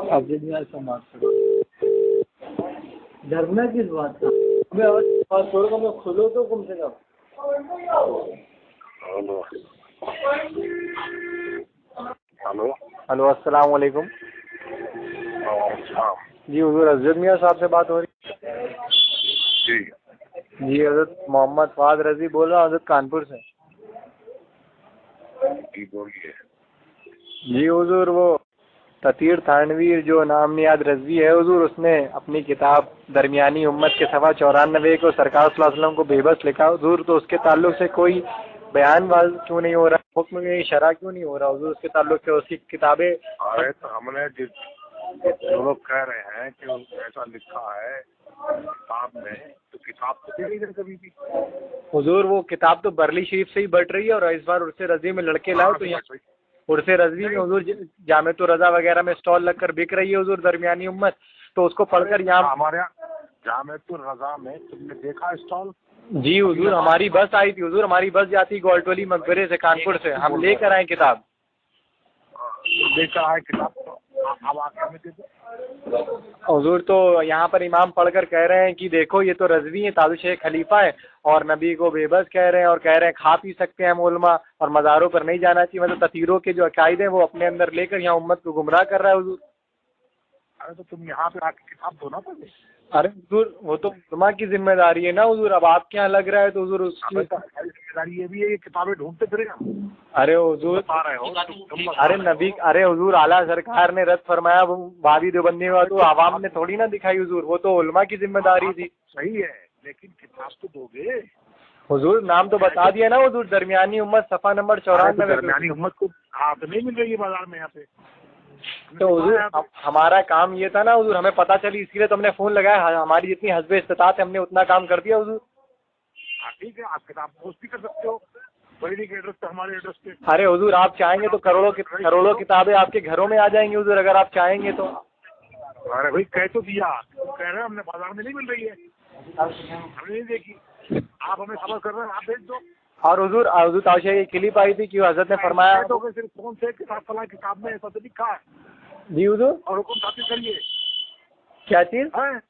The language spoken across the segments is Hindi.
अब यार कम बात करो, डरना किस बात का? मैं और छोड़ को मैं खुलो तो कम से कम। हेलो हेलो हेलो, अस्सलाम वालेकुम। जी हुजूर हज़रत मियाँ साहब से बात हो रही है? जी जी हज़रत मोहम्मद फ़ाद रज़ी बोल रहा हूँ हज़रत कानपुर से। जी बोलिए। जी हुजूर, वो ततीर थानवीर जो नाम नियाद रज़वी है हुजूर, उसने अपनी किताब दरमियानी उम्मत के सवा 94 को सरकार सल्लल्लाहु अलैहि वसल्लम को बेबस लिखा हुजूर, तो उसके ताल्लुक से कोई बयान वाज क्यों नहीं हो रहा, हुक्म में शरा क्यों नहीं हो रहा हुजूर उसके ताल्लुक से? उसकी किताबें अरे तो हमने जो लोग कह रहे हैं कि ऐसा लिखा है किताब में, तो किताब तो दे नहीं रहे कभी भी। हुजूर वो किताब तो बरली शरीफ से ही बट रही है, और इस बार उर्से रज़वी में लड़के लाए तो यहाँ उर्से रज़वी में हुजूर जामेतुर रज़ा वगैरह में स्टॉल लगकर बिक रही है हुजूर दरमियानी उम्मत, तो उसको पढ़कर यहाँ हमारे यहाँ जामेतुर रज़ा में तुमने देखा स्टॉल? जी हुजूर, हमारी बस आई थी हुजूर, हमारी बस जाती गोल्टोली मकबरे से कानपुर से, हम लेकर आए किताब। लेकर आए किताब, तो अब आके हमें दे दो। हुजूर तो यहाँ पर इमाम पढ़कर कह रहे हैं कि देखो ये तो रज़वी है, ताजु शेख खलीफा है, और नबी को बेबस कह रहे हैं, और कह रहे हैं खा पी सकते हैं मोलमा, और मज़ारों पर नहीं जाना चाहिए। मतलब ततीरों के जो अकायदे हैं वो अपने अंदर लेकर यहाँ उम्मत को गुमराह कर रहा है हुजूर। अरे तो तुम यहाँ पे आके किताब दो ना पहले। अरे हुजूर वो तो उलमा की जिम्मेदारी है ना हुजूर, अब आपके यहाँ लग रहा है तो हुजूर उसकी जिम्मेदारी ये भी है, ये किताबें ढूंढते फिरेगा। अरे हुजूर बता रहे हो तुम अरे नबी, अरे हुजूर आला सरकार ने रद्द फरमाया, वो वादी देवबंदी हुआ तो आवाम ने थोड़ी ना दिखाई हुजूर, वो तो उलमा की जिम्मेदारी थी। सही है, लेकिन किताब तो दोगे। हुजूर नाम तो बता दिया ना हुजूर, दरमियानी उम्मत सफ़ा नंबर 94। दरमियानी उम्मत को हाथ नहीं मिल रही है बाजार में यहाँ पे। तो हुजूर हमारा काम ये था ना हुजूर, हमें पता चली इसलिए तो हमने फ़ोन लगाया, हमारी जितनी हस्बे इस्तिताअत है हमने उतना काम कर दिया हुजूर। हाँ ठीक है, आप किताब पोस्ट भी कर सकते हो बरेली के एड्रेस पे, हमारे एड्रेस पे। अरे हुजूर आप चाहेंगे तो करोड़ों किताबें आपके घरों में आ जाएंगी हुजूर, अगर आप चाहेंगे तो। अरे भाई कह तो दिया, कह रहे हैं हमने बाजार में नहीं मिल रही है, हमने नहीं देखी, आप हमें खबर कर रहे हैं, आप भेज दो। और हुजूर हुजूर ताशा की क्लिप आई थी कि हजरत ने फरमाया तो सिर्फ फोन से किताब फला किताब में ऐसा तो लिखा है। जी हुजूर, और हुक्म खातिर करिए। क्या चीज है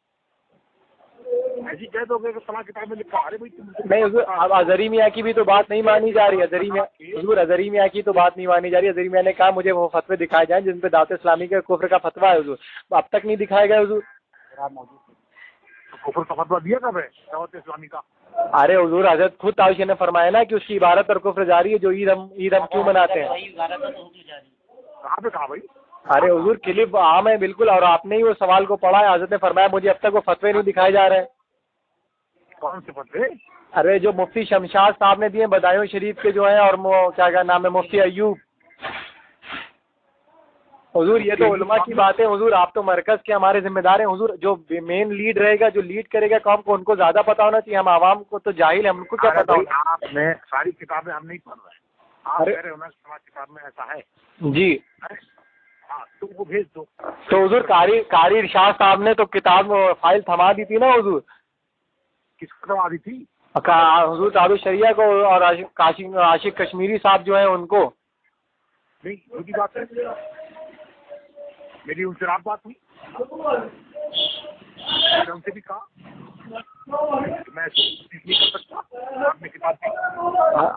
ऐसी कह दोगे कि फला किताब में लिखा। अरे भाई नहीं हुजूर, अब अजहरी मियाँ की भी तो बात नहीं मानी जा रही है। अजहरी मियाँ हुजूर, अजहरी मियाँ की तो बात नहीं मानी जा रही है। अजहरी मियाँ ने कहा मुझे वो फतवे दिखाए जाएं जिन पे दावत इस्लामी के कुफ्र का फतवा है हुजूर, अब तक नहीं दिखाया गया हुजूर। कुफ्र का फतवा दिया कब है दावत इस्लामी का? अरे हुजूर हजरत खुद ताशा ने फरमाया ना कि उसकी इबारत और कुफ्र जारी है, जो ईद हम क्यों मनाते हैं। कहाँ पे कहा भाई? अरे हुजूर क्लिप आम है बिल्कुल, और आपने ही वो सवाल को पढ़ा है। हजरत ने फरमाया मुझे अब तक वो फतवे नहीं दिखाए जा रहे हैं। कौन से फतवे? अरे जो मुफ्ती शमशाद साहब ने दिए बदायूं शरीफ के जो हैं, और क्या नाम है, मुफ्ती अयूब। हुजूर ये तो उलमा की बात है हुजूर, आप तो मरकज के हमारे जिम्मेदार हैं हुजूर। जो मेन लीड रहेगा, जो लीड करेगा कौम को, उनको ज्यादा पता होना चाहिए। हम आवाम को तो जाहिल है, हमको क्या पता होगा। आपने सारी किताबें हम नहीं पढ़ रहे हैं, आप कह रहे हो ना किताब में ऐसा है जी। हाँ तो वो भेज दो। तो हुजूर कारी इरशाद साहब ने तो किताब फाइल थमा दी थी ना हुजूर। किसको थमा दी थी? हुजूर ताबी शरिया को, और आशिक कश्मीरी साहब जो है उनको। नहीं उनकी बात है, मेरी उनसे रात बात हुई, मैंने उनसे भी कहा मैं नहीं कर सकता, आपने किताब दी।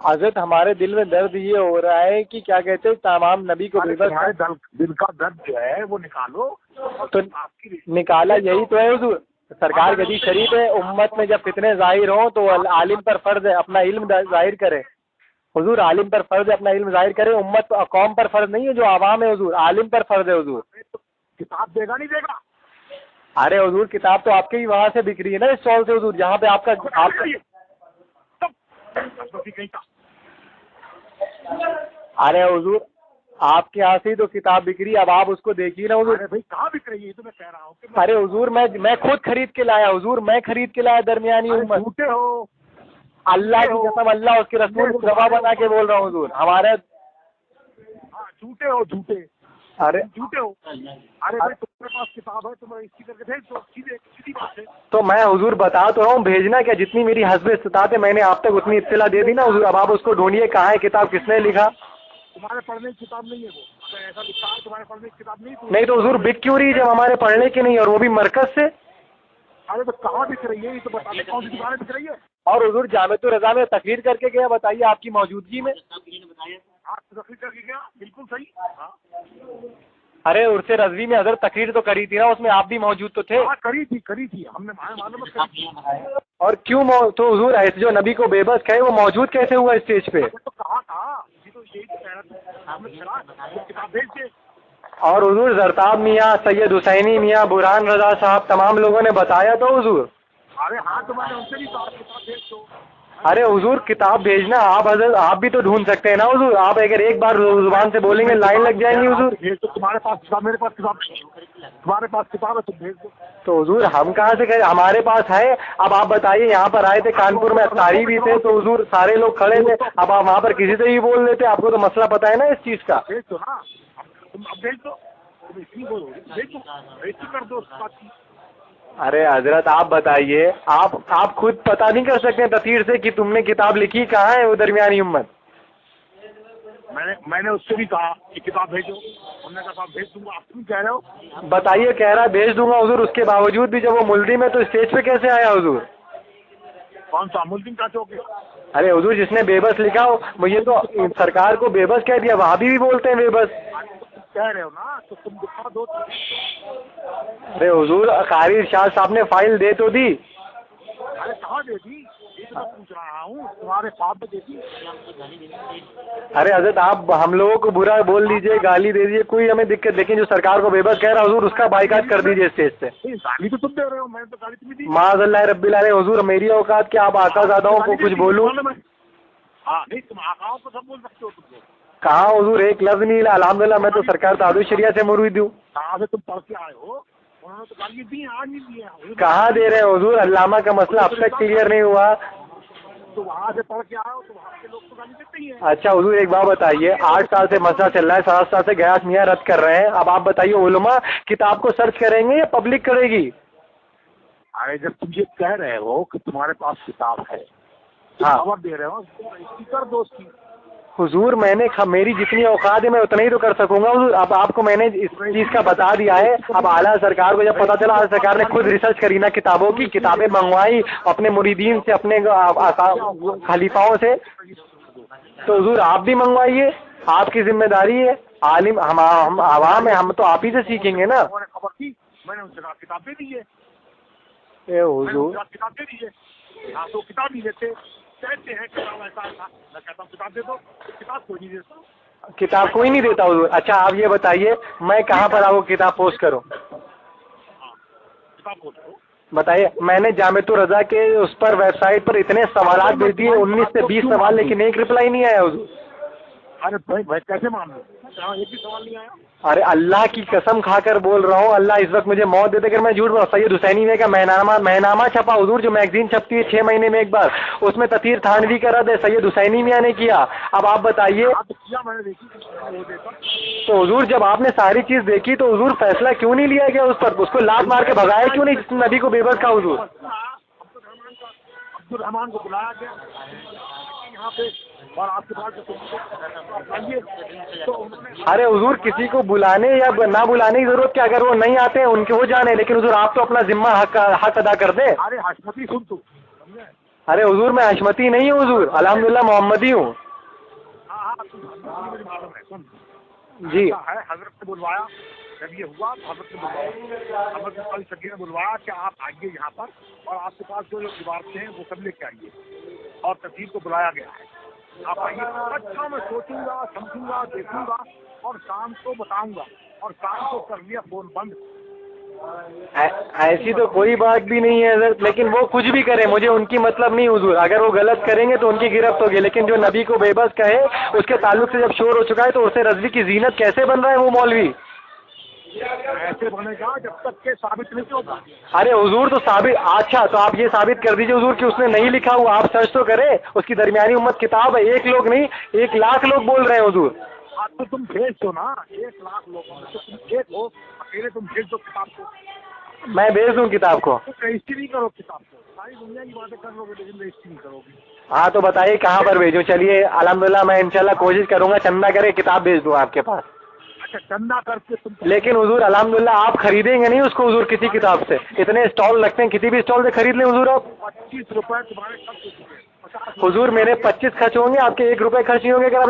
हजरत हमारे दिल में दर्द ये हो रहा है कि क्या कहते हैं तमाम नबी को बेबस, तुम्हारे दिल का दर्द जो है वो निकालो। तो निकाला यही तो है हुजूर। सरकार गदी शरीफ है, उम्मत में जब फितने जाहिर हो तो आलिम पर फर्ज है अपना इल्म जाहिर करे हुजूर। आलिम पर फर्ज है अपना इल्म जाहिर करे, उम्मत कौम पर फर्ज नहीं है जो आवाम है हुजूर, आलिम पर फर्ज है हुजूर। किताब देगा नहीं देगा? अरे हुजूर किताब तो आपके ही वहाँ से बिक रही है ना, इस स्टॉल से हुजूर, जहाँ पे आपका अरे हुजूर आपके यहाँ से ही तो किताब बिक रही है, अब आप उसको देखिए ना हुजूर। अरे भाई कहाँ बिक रही है तो मैं कह रहा हूँ। अरे हुजूर मैं खुद खरीद के लाया हुजूर, मैं खरीद के लाया दरमियानी उम्मत। झूठे हो, अल्लाह की कसम, अल्लाह उसके रसूल को गवाह बना के बोल रहा हूँ हुजूर हमारे। झूठे हो झूठे, अरे झूठे हो। अरे भाई तुम्हारे पास किताब है, तुम्हें इसकी करके भेज दो, सीधी बात है। तो मैं हुजूर बता तो रहा हूँ, भेजना क्या, जितनी मेरी हस्ब इस्तिताअत है मैंने आप तक उतनी इत्तला दे दी ना हुजूर। अब आप उसको ढूंढिए कहाँ है किताब, किसने लिखा। तुम्हारे पढ़ने की किताब नहीं है वो। अगर ऐसा लिखा है तुम्हारे पढ़ने की किताब नहीं तो हुजूर बिक क्यों रही है जब हमारे पढ़ने की नहीं, और वो भी मरकज से? अरे तो कहाँ दिख रही है ये तो बता दे, कौन सी दुकानें दिख रही है? और हुजूर जामिअतुर रज़ा में तकरीर करके गया, बताइए आपकी मौजूदगी में। हाँ तकरीर करके गया, बिल्कुल सही। हाँ अरे उर्से रज़वी में हजरत तकरीर तो करी थी ना, उसमें आप भी मौजूद तो थे। हाँ करी थी हमने मालूम है। और क्यों तो हुजूर ऐसे जो नबी को बेबस कहे वो मौजूद कैसे हुआ स्टेज पे? तो कहा था ये तो यही तो कह रहा था, हमने चला तो किताब भेज दे। और हुजूर जरताब मियाँ, सैयद हुसैनी मियाँ, बुरहान रजा साहब, तमाम लोगों ने बताया तो हुजूर। अरे हाँ तो मैंने उनसे भी कहा किताब भेज दो। अरे हुजूर किताब भेजना, आप हजरत आप भी तो ढूंढ सकते हैं ना हुजूर। आप अगर एक बार जुबान से बोलेंगे लाइन लग जाएंगी हुजूर। भेज दो, तुम्हारे पास किताब, मेरे पास किताब, तुम्हारे पास किताब है तुम भेज दो। तो हुजूर हम कहाँ से कहें, हमारे पास है। अब आप बताइए, यहाँ पर आए थे कानपुर में, अफ्तारी भी थे तो हुजूर सारे लोग खड़े थे, अब आप वहाँ पर किसी से भी बोल देते, आपको तो मसला पता है ना इस चीज़ का। भेज दो ना, तुम अब भेज दो, तुम इतनी बोलो भेज दो, रजिस्ट्री कर दो उस बात की। अरे हजरत आप बताइए, आप खुद पता नहीं कर सकते तफसीर से कि तुमने किताब लिखी कहाँ है वो दरमियानी उम्मत? मैंने उससे भी कहा कि किताब भेजो, उन्होंने कहा भेज दूंगा, आप क्यों कह रहे हो? बताइए, कह रहा है भेज दूंगा हुजूर, उसके बावजूद भी जब वो मुल्ज़िम है तो स्टेज पे कैसे आया हुजूर? कौन सा मुल्ज़िम का चौक है? अरे हुजूर जिसने बेबस लिखा हो, वो ये तो सरकार को बेबस कह दिया, वहां भी बोलते हैं बेबस। कह रहे हो ना तो तुम दिखा दो। अरे हुजूर कारी इरशाद साहब ने फाइल दे तो दी। अरे कहाँ दे दी, ये तो मैं पूछ रहा हूँ, तुम्हारे साथ में दे दी। अरे हजरत आप हम लोगों को बुरा बोल दीजिए, गाली दे दीजिए, कोई हमें दिक्कत, लेकिन जो सरकार को बेबस कह रहा है हुजूर उसका बाइकाट कर दीजिए स्टेज से। गाली तो तुम दे रहे हो, मैंने तो गाली तुम्हें दी। माज़अल्लाह रब्बिल आलमीन हुजूर, मेरी औकात क्या, आप आकाज़ादाओं को कुछ बोलूं? हाँ नहीं, तुम आकाओं को सब बोल सकते हो तुम। कहाँ हुजूर एक लफ्ज नहीं हिला, अल्हम्दुलिल्लाह मैं तो सरकार तादुल शरिया से मुरीद हूँ। कहाँ से तुम पढ़ के आए हो? उन्होंने तो गाली दी, आज नहीं दी है। कहाँ दे रहे हैं हुजूर, अल्लामा का मसला अब तक क्लियर नहीं हुआ। तो वहाँ से पढ़ के आए हो तो वहाँ के लोग तो गाली देते ही हैं। अच्छा हुजूर एक बात बताइए, 8 साल से मसला चल रहा है, 7 साल से गयास मियाँ रद्द कर रहे हैं, अब आप बताइए उलमा किताब को सर्च करेंगे या पब्लिक करेगी? अरे जब तुम ये कह रहे हो कि तुम्हारे पास किताब है, हाँ खबर दे रहे हो, कर दो उसकी। हुजूर मैंने मेरी जितनी औकात है मैं उतना ही तो कर सकूंगा हुजूर। अब आपको मैंने इस चीज़ का बता दिया है, अब आला सरकार को जब पता चला, आला सरकार ने खुद रिसर्च करी ना किताबों की, किताबें मंगवाई अपने मुरीदीन से, अपने खलीफाओं से, तो हुजूर आप भी मंगवाइए, आपकी जिम्मेदारी है। आलिम हम आवाम है, हम तो आप ही से सीखेंगे ना। खबर की, मैंने उनसे कहा किताब दे दीजिए, हुजूर किताब दे दीजिए। हाँ तो किताब नहीं देते, कहते हैं किताब ऐसा था, मैं कहता हूँ किताब दे दो, किताब कोई नहीं देता। किताब कोई नहीं देता हुजूर। अच्छा आप ये बताइए, मैं कहाँ पर आपको किताब पोस्ट करूँ? किताब पोस्ट करो। बताइए, मैंने जामिअतुर रज़ा के उस पर वेबसाइट पर इतने सवालात भेज दिए, 19 से 20 सवाल, लेकिन एक रिप्लाई नहीं आया हुजूर। अरे भाई कैसे मान लो, एक भी सवाल नहीं आया। अरे अल्लाह की कसम खाकर बोल रहा हूँ, अल्लाह इस वक्त मुझे मौत देते अगर मैं झूठ बोला। सैयद हुसैनी में का महनामा छपा हुजूर, जो मैगजीन छपती है 6 महीने में एक बार, उसमें ततीर थानवी का रद्द है, सैयद हुसैनी मियाँ ने किया। अब आप बताइए, तो हुजूर जब आपने सारी चीज देखी तो हुजूर फैसला क्यों नहीं लिया गया उस पर, उसको लात मार के भगाया क्यों नहीं जिसने नबी को बेबस का हुजूर? अब्दुल रहमान को बुलाया गया यहाँ पे, और आपके पास तो अरे हुजूर किसी को बुलाने या ना बुलाने की जरूरत क्या, अगर वो नहीं आते हैं उनके वो जाने, लेकिन हुजूर आप तो अपना जिम्मा हक अदा कर दे। अरे हशमती सुन तू। अरे हुजूर मैं हशमती नहीं हूँ हुजूर, अल्हम्दुलिल्लाह मोहम्मदी हूँ। हाँ मुझे मालूम है, सुन जी। है हजरत ने बुलवाया, जब ये हुआ तो हजरत ने बुलवाया, हजरत अली सकीर ने बुलवाया कि आप आइए यहाँ पर, और आपके पास जो इबारतें हैं वो सब लेके आइए, और तफसीर को बुलाया गया है, आप आइए। अच्छा मैं सोचूंगा, समझूंगा, देखूंगा, और शाम को बताऊंगा, और शाम को कर लिया फोन बंद। ऐसी तो कोई बात भी नहीं है हज़रत, लेकिन वो कुछ भी करे मुझे उनकी मतलब नहीं हुजूर, अगर वो गलत करेंगे तो उनकी गिरफ्त होगी, लेकिन जो नबी को बेबस कहे उसके ताल्लुक से जब शोर हो चुका है तो उसे रज़वी की जीनत कैसे बन रहा है वो मौलवी? ऐसे बनेगा जब तक के साबित नहीं होगा। अरे हुजूर तो साबित, अच्छा तो आप ये साबित कर दीजिए हुजूर कि उसने नहीं लिखा हुआ, आप सर्च तो करें, उसकी दरमियानी उम्मत किताब है, 1 लोग नहीं 1 लाख लोग बोल रहे हैं हुजूर। तो तुम भेज दो ना, 1 लाख लोगों में तो तुम एक हो, अकेले तुम भेज दो किताब को। मैं भेज दूँ किताब को? तो रजिस्ट्री नहीं करो किताब को, सारी दुनिया की बातें कर लोगे लेकिन रजिस्ट्री नहीं करोगे। हाँ तो बताइए कहाँ पर भेजूँ? चलिए अल्हम्दुलिल्लाह मैं इंशाल्लाह कोशिश करूँगा, चंदा करे किताब भेज दूँ आपके पास। अच्छा चंदा करके तुम लेकिन हुजूर अल्हम्दुलिल्लाह आप खरीदेंगे नहीं उसको हुजूर किसी किताब से, इतने स्टॉल लगते हैं, किसी भी स्टॉल से खरीद लें हुजूर आप। 25 रुपए तुम्हारे खर्च होंगे, 50 हुजूर मेरे 25 खर्च होंगे, आपके 1 रुपए खर्च नहीं होंगे अगर आप